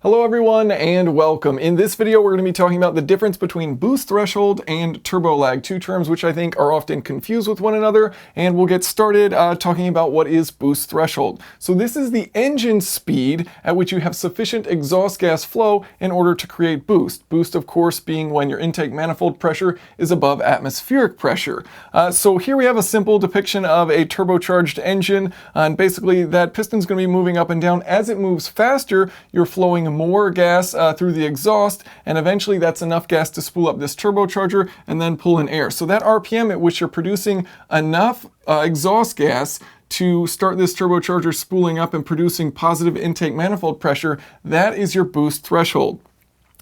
Hello everyone and welcome. In this video we're going to be talking about the difference between boost threshold and turbo lag, two terms which I think are often confused with one another, and we'll get started talking about what is boost threshold. So this is the engine speed at which you have sufficient exhaust gas flow in order to create boost. Boost of course being when your intake manifold pressure is above atmospheric pressure. So here we have a simple depiction of a turbocharged engine, and basically that piston's going to be moving up and down. As it moves faster, you're flowing more gas through the exhaust, and eventually that's enough gas to spool up this turbocharger and then pull in air. So that RPM at which you're producing enough exhaust gas to start this turbocharger spooling up and producing positive intake manifold pressure, that is your boost threshold.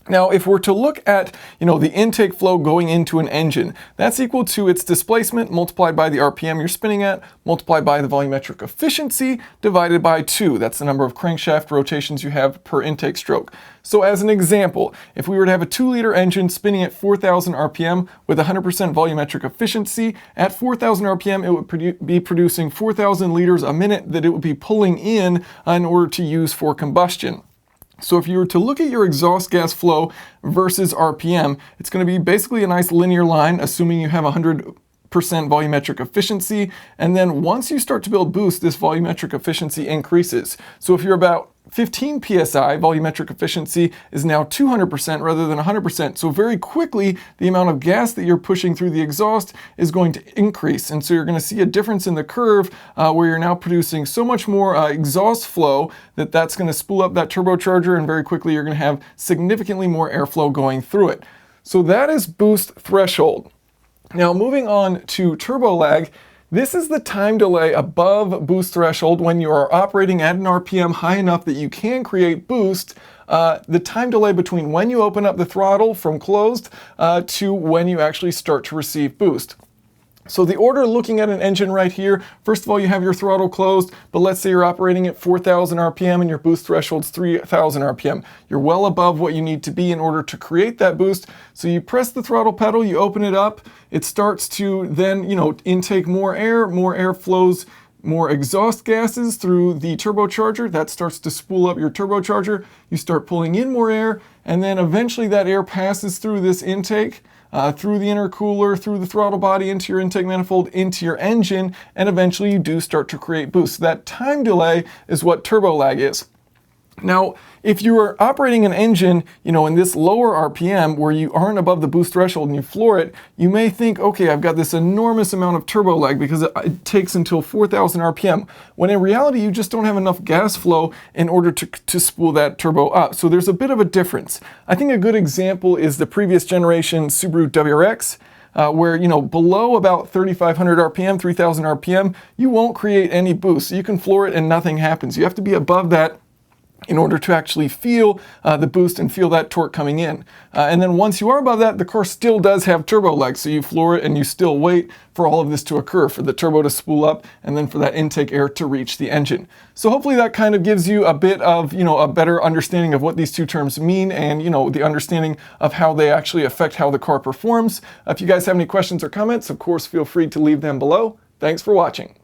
Now, if we're to look at, the intake flow going into an engine, that's equal to its displacement multiplied by the RPM you're spinning at, multiplied by the volumetric efficiency, divided by 2. That's the number of crankshaft rotations you have per intake stroke. So as an example, if we were to have a 2-liter engine spinning at 4,000 RPM with 100% volumetric efficiency, at 4,000 RPM it would be producing 4,000 liters a minute that it would be pulling in order to use for combustion. So if you were to look at your exhaust gas flow versus RPM, it's going to be basically a nice linear line, assuming you have 100% volumetric efficiency. And then once you start to build boost, this volumetric efficiency increases. So if you're about 15 psi, volumetric efficiency is now 200% rather than 100%. So very quickly, the amount of gas that you're pushing through the exhaust is going to increase. And so you're going to see a difference in the curve where you're now producing so much more exhaust flow that's going to spool up that turbocharger, and very quickly you're going to have significantly more airflow going through it. So that is boost threshold. Now moving on to turbo lag. This is the time delay above boost threshold when you are operating at an RPM high enough that you can create boost. The time delay between when you open up the throttle from closed to when you actually start to receive boost. So the order looking at an engine right here, first of all you have your throttle closed, but let's say you're operating at 4,000 RPM and your boost threshold's 3,000 RPM. You're well above what you need to be in order to create that boost. So you press the throttle pedal, you open it up, it starts to then, intake more air flows, more exhaust gases through the turbocharger. That starts to spool up your turbocharger. You start pulling in more air, and then eventually that air passes through this intake, through the intercooler, through the throttle body, into your intake manifold, into your engine, and eventually you do start to create boost. So that time delay is what turbo lag is. Now, if you are operating an engine, in this lower RPM where you aren't above the boost threshold and you floor it, you may think, okay, I've got this enormous amount of turbo lag because it takes until 4,000 RPM, when in reality you just don't have enough gas flow in order to spool that turbo up. So there's a bit of a difference. I think a good example is the previous generation Subaru WRX. Where, below about 3,500 RPM, 3,000 RPM, you won't create any boost. You can floor it and nothing happens. You have to be above that in order to actually feel the boost and feel that torque coming in. And then once you are above that, the car still does have turbo lag, so you floor it and you still wait for all of this to occur, for the turbo to spool up and then for that intake air to reach the engine. So hopefully that kind of gives you a bit of, a better understanding of what these two terms mean, and, the understanding of how they actually affect how the car performs. If you guys have any questions or comments, of course, feel free to leave them below. Thanks for watching.